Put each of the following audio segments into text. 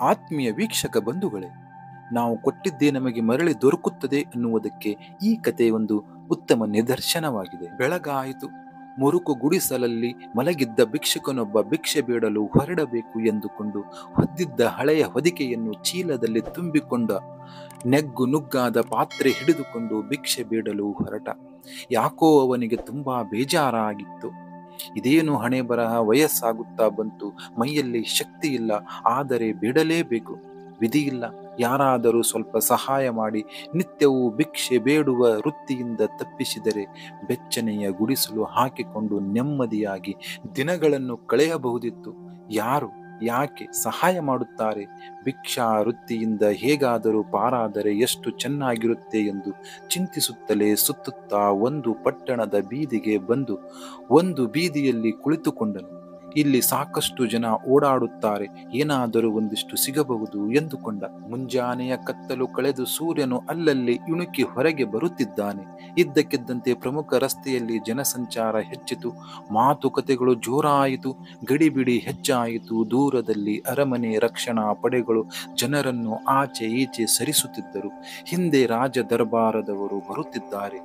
ಆತ್ಮೀಯ ವೀಕ್ಷಕ ಬಂಧುಗಳೇ, ನಾವು ಕೊಟ್ಟಿದ್ದೇ ನಮಗೆ ಮರಳಿ ದೊರಕುತ್ತದೆ ಅನ್ನುವುದಕ್ಕೆ ಈ ಕತೆ ಒಂದು ಉತ್ತಮ ನಿದರ್ಶನವಾಗಿದೆ. ಬೆಳಗಾಯಿತು. ಮುರುಕು ಗುಡಿಸಲಲ್ಲಿ ಮಲಗಿದ್ದ ಭಿಕ್ಷುಕನೊಬ್ಬ ಭಿಕ್ಷೆ ಬೇಡಲು ಹೊರಡಬೇಕು ಎಂದುಕೊಂಡು ಹೊದ್ದಿದ್ದ ಹಳೆಯ ಹೊದಿಕೆಯನ್ನು ಚೀಲದಲ್ಲಿ ತುಂಬಿಕೊಂಡ ನೆಗ್ಗು ನುಗ್ಗಾದ ಪಾತ್ರೆ ಹಿಡಿದುಕೊಂಡು ಭಿಕ್ಷೆ ಬೇಡಲು ಹೊರಟ. ಯಾಕೋ ಅವನಿಗೆ ತುಂಬಾ ಬೇಜಾರಾಗಿತ್ತು. ಇದೇನು ಹಣೆ ಬರಹ, ವಯಸ್ಸಾಗುತ್ತಾ ಬಂತು, ಮೈಯಲ್ಲಿ ಶಕ್ತಿ ಇಲ್ಲ, ಆದರೆ ಬೇಡಲೇಬೇಕು, ವಿಧಿಯಿಲ್ಲ. ಯಾರಾದರೂ ಸ್ವಲ್ಪ ಸಹಾಯ ಮಾಡಿ ನಿತ್ಯವೂ ಭಿಕ್ಷೆ ಬೇಡುವ ವೃತ್ತಿಯಿಂದ ತಪ್ಪಿಸಿದರೆ ಬೆಚ್ಚನೆಯ ಗುಡಿಸಲು ಹಾಕಿಕೊಂಡು ನೆಮ್ಮದಿಯಾಗಿ ದಿನಗಳನ್ನು ಕಳೆಯಬಹುದಿತ್ತು. ಯಾರು ಯಾಕೆ ಸಹಾಯ ಮಾಡುತ್ತಾರೆ? ಭಿಕ್ಷಾ ವೃತ್ತಿಯಿಂದ ಹೇಗಾದರೂ ಪಾರಾದರೆ ಎಷ್ಟು ಚೆನ್ನಾಗಿರುತ್ತೆ ಎಂದು ಚಿಂತಿಸುತ್ತಲೇ ಸುತ್ತುತ್ತಾ ಒಂದು ಪಟ್ಟಣದ ಬೀದಿಗೆ ಬಂದು ಒಂದು ಬೀದಿಯಲ್ಲಿ ಕುಳಿತುಕೊಂಡನು. ಇಲ್ಲಿ ಸಾಕಷ್ಟು ಜನ ಓಡಾಡುತ್ತಾರೆ, ಏನಾದರೂ ಒಂದಿಷ್ಟು ಸಿಗಬಹುದು ಎಂದುಕೊಂಡ. ಮುಂಜಾನೆಯ ಕತ್ತಲು ಕಳೆದು ಸೂರ್ಯನು ಅಲ್ಲಲ್ಲಿ ಇಣುಕಿ ಹೊರಗೆ ಬರುತ್ತಿದ್ದಾನೆ. ಇದ್ದಕ್ಕಿದ್ದಂತೆ ಪ್ರಮುಖ ರಸ್ತೆಯಲ್ಲಿ ಜನಸಂಚಾರ ಹೆಚ್ಚಿತು. ಮಾತುಕತೆಗಳು ಜೋರಾಯಿತು. ಗಡಿಬಿಡಿ ಹೆಚ್ಚಾಯಿತು. ದೂರದಲ್ಲಿ ಅರಮನೆ ರಕ್ಷಣಾ ಪಡೆಗಳು ಜನರನ್ನು ಆಚೆ ಈಚೆ ಸರಿಸುತ್ತಿದ್ದರು. ಹಿಂದೆ ರಾಜ ದರ್ಬಾರದವರು ಬರುತ್ತಿದ್ದಾರೆ,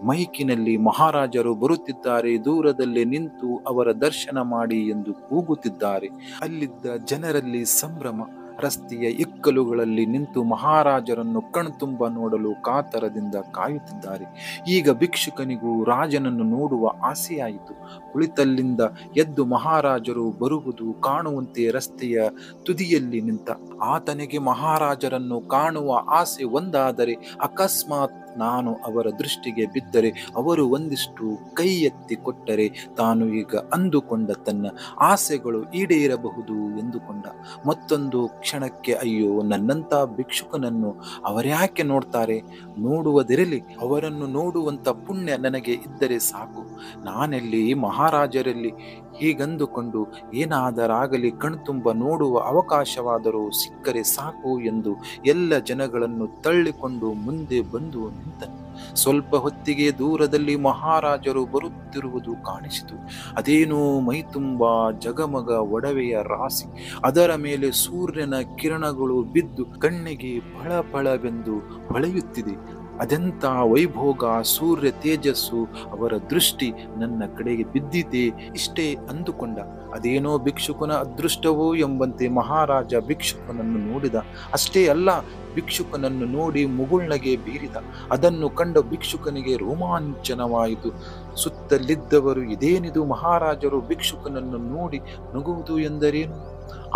ಮೈಕಿನಲ್ಲಿ ಮಹಾರಾಜರು ಬರುತ್ತಿದ್ದಾರೆ, ದೂರದಲ್ಲಿ ನಿಂತು ಅವರ ದರ್ಶನ ಮಾಡಿ ಎಂದು ಕೂಗುತ್ತಿದ್ದಾರೆ. ಅಲ್ಲಿದ್ದ ಜನರಲ್ಲಿ ಸಂಭ್ರಮ. ರಸ್ತೆಯ ಇಕ್ಕಲುಗಳಲ್ಲಿ ನಿಂತು ಮಹಾರಾಜರನ್ನು ಕಣ್ತುಂಬ ನೋಡಲು ಕಾತರದಿಂದ ಕಾಯುತ್ತಿದ್ದಾರೆ. ಈಗ ಭಿಕ್ಷುಕನಿಗೂ ರಾಜನನ್ನು ನೋಡುವ ಆಸೆಯಾಯಿತು. ಕುಳಿತಲ್ಲಿಂದ ಎದ್ದು ಮಹಾರಾಜರು ಬರುವುದು ಕಾಣುವಂತೆ ರಸ್ತೆಯ ತುದಿಯಲ್ಲಿ ನಿಂತ. ಆತನಿಗೆ ಮಹಾರಾಜರನ್ನು ಕಾಣುವ ಆಸೆ ಒಂದಾದರೆ, ಅಕಸ್ಮಾತ್ ನಾನು ಅವರ ದೃಷ್ಟಿಗೆ ಬಿದ್ದರೆ, ಅವರು ಒಂದಿಷ್ಟು ಕೈ ಎತ್ತಿ ಕೊಟ್ಟರೆ ತಾನು ಈಗ ಅಂದುಕೊಂಡ ತನ್ನ ಆಸೆಗಳು ಈಡೇರಬಹುದು ಎಂದುಕೊಂಡ. ಮತ್ತೊಂದು ಕ್ಷಣಕ್ಕೆ, ಅಯ್ಯೋ, ನನ್ನಂಥ ಭಿಕ್ಷುಕನನ್ನು ಅವರ್ಯಾಕೆ ನೋಡ್ತಾರೆ? ನೋಡುವುದಿರಲಿ, ಅವರನ್ನು ನೋಡುವಂಥ ಪುಣ್ಯ ನನಗೆ ಇದ್ದರೆ ಸಾಕು. ನಾನೆಲ್ಲಿ, ಮಹಾರಾಜರಲ್ಲಿ? ಹೀಗಂದುಕೊಂಡು ಏನಾದರಾಗಲಿ ಕಣ್ತುಂಬ ನೋಡುವ ಅವಕಾಶವಾದರೂ ಸಿಕ್ಕರೆ ಸಾಕು ಎಂದು ಎಲ್ಲ ಜನಗಳನ್ನು ತಳ್ಳಿಕೊಂಡು ಮುಂದೆ ಬಂದು ನಿಂತನು. ಸ್ವಲ್ಪ ಹೊತ್ತಿಗೆ ದೂರದಲ್ಲಿ ಮಹಾರಾಜರು ಬರುತ್ತಿರುವುದು ಕಾಣಿಸಿತು. ಅದೇನೋ ಮೈತುಂಬ ಜಗಮಗ ಒಡವೆಯ ರಾಶಿ. ಅದರ ಮೇಲೆ ಸೂರ್ಯನ ಕಿರಣಗಳು ಬಿದ್ದು ಕಣ್ಣಿಗೆ ಫಳಫಳವೆಂದು ಹೊಳೆಯುತ್ತಿದೆ. ಅದೆಂಥ ವೈಭೋಗ, ಸೂರ್ಯ ತೇಜಸ್ಸು! ಅವರ ದೃಷ್ಟಿ ನನ್ನ ಕಡೆಗೆ ಬಿದ್ದಿದೆ. ಇಷ್ಟೇ ಅಂದುಕೊಂಡ. ಅದೇನೋ ಭಿಕ್ಷುಕನ ಅದೃಷ್ಟವೋ ಎಂಬಂತೆ ಮಹಾರಾಜ ಭಿಕ್ಷುಕನನ್ನು ನೋಡಿದ. ಅಷ್ಟೇ ಅಲ್ಲ, ಭಿಕ್ಷುಕನನ್ನು ನೋಡಿ ಮುಗುಳ್ನಗೆ ಬೀರಿದ. ಅದನ್ನು ಕಂಡ ಭಿಕ್ಷುಕನಿಗೆ ರೋಮಾಂಚನವಾಯಿತು. ಸುತ್ತಲಿದ್ದವರು ಇದೇನಿದು, ಮಹಾರಾಜರು ಭಿಕ್ಷುಕನನ್ನು ನೋಡಿ ನಗುವುದು ಎಂದರೇನು?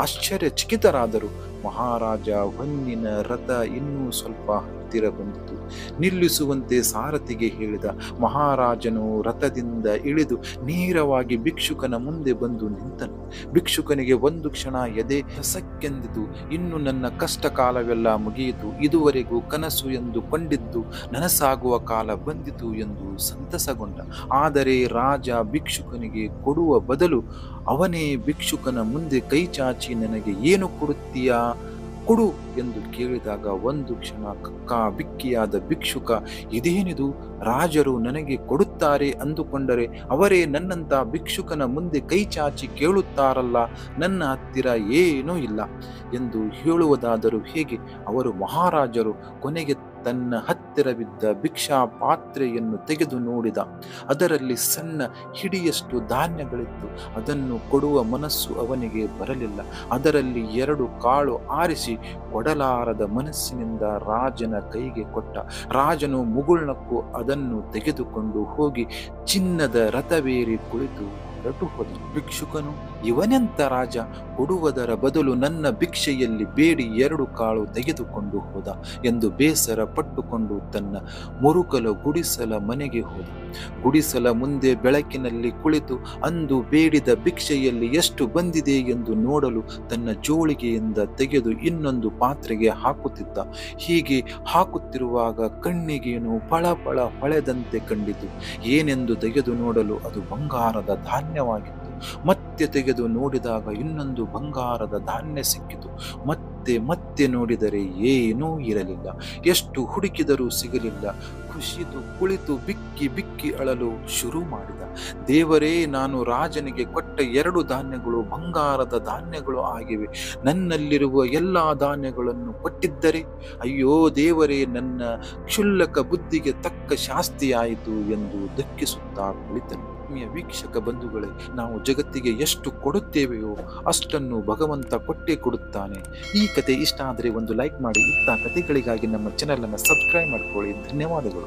ಆಶ್ಚರ್ಯಚಕಿತರಾದರು. ಮಹಾರಾಜ ಹೊನ್ನಿನ ರಥ ಇನ್ನೂ ಸ್ವಲ್ಪ ಹತ್ತಿರ ಬಂದಿತು. ನಿಲ್ಲಿಸುವಂತೆ ಸಾರಥಿಗೆ ಹೇಳಿದ. ಮಹಾರಾಜನು ರಥದಿಂದ ಇಳಿದು ನೇರವಾಗಿ ಭಿಕ್ಷುಕನ ಮುಂದೆ ಬಂದು ನಿಂತನು. ಭಿಕ್ಷುಕನಿಗೆ ಒಂದು ಕ್ಷಣ ಎದೆ ಸಕ್ಕೆಂದಿತು. ಇನ್ನು ನನ್ನ ಕಷ್ಟ ಕಾಲವೆಲ್ಲ ಮುಗಿಯಿತು. ಇದುವರೆಗೂ ಕನಸು ಎಂದು ಕೊಂಡಿದ್ದು ನನಸಾಗುವ ಕಾಲ ಬಂದಿತು ಎಂದು ಸಂತಸಗೊಂಡ. ಆದರೆ ರಾಜ ಭಿಕ್ಷುಕನಿಗೆ ಕೊಡುವ ಬದಲು ಅವನೇ ಭಿಕ್ಷುಕನ ಮುಂದೆ ಕೈ ಚಾಚಿ, ನನಗೆ ಏನು ಕೊಡುತ್ತೀಯಾ, ಕೊಡು ಎಂದು ಕೇಳಿದಾಗ ಒಂದು ಕ್ಷಣ ಕಕ್ಕಾ ಬಿಕ್ಕಿಯಾದ ಭಿಕ್ಷುಕ, ಇದೇನಿದು, ರಾಜರು ನನಗೆ ಕೊಡುತ್ತಾರೆ ಅಂದುಕೊಂಡರೆ ಅವರೇ ನನ್ನಂತ ಭಿಕ್ಷುಕನ ಮುಂದೆ ಕೈ ಚಾಚಿ ಕೇಳುತ್ತಾರಲ್ಲ, ನನ್ನ ಹತ್ತಿರ ಏನೂ ಇಲ್ಲ ಎಂದು ಹೇಳುವುದಾದರೂ ಹೇಗೆ? ಅವರು ಮಹಾರಾಜರು. ಕೊನೆಗೆ ತನ್ನ ಹತ್ತಿರವಿದ್ದ ಭಿಕ್ಷಾ ಪಾತ್ರೆಯನ್ನು ತೆಗೆದು ನೋಡಿದ. ಅದರಲ್ಲಿ ಸಣ್ಣ ಹಿಡಿಯಷ್ಟು ಧಾನ್ಯಗಳಿತ್ತು. ಅದನ್ನು ಕೊಡುವ ಮನಸ್ಸು ಅವನಿಗೆ ಬರಲಿಲ್ಲ. ಅದರಲ್ಲಿ 2 ಕಾಳು ಆರಿಸಿ ಕೊಡಲಾರದ ಮನಸ್ಸಿನಿಂದ ರಾಜನ ಕೈಗೆ ಕೊಟ್ಟ. ರಾಜನು ಮುಗುಳ್ನಕ್ಕೂ ಅದನ್ನು ತೆಗೆದುಕೊಂಡು ಹೋಗಿ ಚಿನ್ನದ ರಥವೇರಿ ಕುಳಿತು ಹೊರಟು ಹೋದ. ಭಿಕ್ಷುಕನು, ಇವನೆಂತ ರಾಜ, ಕೊಡುವುದರ ಬದಲು ನನ್ನ ಭಿಕ್ಷೆಯಲ್ಲಿ ಬೇಡಿ 2 ಕಾಳು ತೆಗೆದುಕೊಂಡು ಹೋದ ಎಂದು ಬೇಸರ ಪಟ್ಟುಕೊಂಡು ತನ್ನ ಮುರುಕಲ ಗುಡಿಸಲ ಮನೆಗೆ ಹೋದ. ಗುಡಿಸಲ ಮುಂದೆ ಬೆಳಕಿನಲ್ಲಿ ಕುಳಿತು ಅಂದು ಬೇಡಿದ ಭಿಕ್ಷೆಯಲ್ಲಿ ಎಷ್ಟು ಬಂದಿದೆ ಎಂದು ನೋಡಲು ತನ್ನ ಜೋಳಿಗೆಯಿಂದ ತೆಗೆದು ಇನ್ನೊಂದು ಪಾತ್ರೆಗೆ ಹಾಕುತ್ತಿದ್ದ. ಹೀಗೆ ಹಾಕುತ್ತಿರುವಾಗ ಕಣ್ಣಿಗೇನು ಫಳಫಳ ಹೊಳೆದಂತೆ ಕಂಡಿತು. ಏನೆಂದು ತೆಗೆದು ನೋಡಲು ಅದು ಬಂಗಾರದ ಧಾನ್ಯವಾಗಿತ್ತು. ಮತ್ತೆ ತೆಗೆದು ನೋಡಿದಾಗ ಇನ್ನೊಂದು ಬಂಗಾರದ ಧಾನ್ಯ ಸಿಕ್ಕಿತು. ಮತ್ತೆ ಮತ್ತೆ ಮತ್ತೆ ನೋಡಿದರೆ ಏನೂ ಇರಲಿಲ್ಲ. ಎಷ್ಟು ಹುಡುಕಿದರೂ ಸಿಗಲಿಲ್ಲ. ಖುಷಿದು ಕುಳಿತು ಬಿಕ್ಕಿ ಬಿಕ್ಕಿ ಅಳಲು ಶುರು ಮಾಡಿದ. ದೇವರೇ, ನಾನು ರಾಜನಿಗೆ ಕೊಟ್ಟ 2 ಧಾನ್ಯಗಳು ಬಂಗಾರದ ಧಾನ್ಯಗಳು ಆಗಿವೆ. ನನ್ನಲ್ಲಿರುವ ಎಲ್ಲಾ ಧಾನ್ಯಗಳನ್ನು ಕೊಟ್ಟಿದ್ದರೆ ಅಯ್ಯೋ ದೇವರೇ, ನನ್ನ ಕ್ಷುಲ್ಲಕ ಬುದ್ಧಿಗೆ ತಕ್ಕ ಶಾಸ್ತಿಯಾಯಿತು ಎಂದು ದುಃಖಿಸುತ್ತಾ ಕುಳಿತನು. ವೀಕ್ಷಕ ಬಂಧುಗಳೇ, ನಾವು ಜಗತ್ತಿಗೆ ಎಷ್ಟು ಕೊಡುತ್ತೇವೆಯೋ ಅಷ್ಟನ್ನು ಭಗವಂತ ಕೊಟ್ಟೇ ಕೊಡುತ್ತಾನೆ. ಈ ಕತೆ ಇಷ್ಟ ಆದರೆ ಒಂದು ಲೈಕ್ ಮಾಡಿ. ಇಂಥ ಕಥೆಗಳಿಗಾಗಿ ನಮ್ಮ ಚಾನೆಲ್ ಅನ್ನು ಸಬ್ಸ್ಕ್ರೈಬ್ ಮಾಡ್ಕೊಳ್ಳಿ. ಧನ್ಯವಾದಗಳು.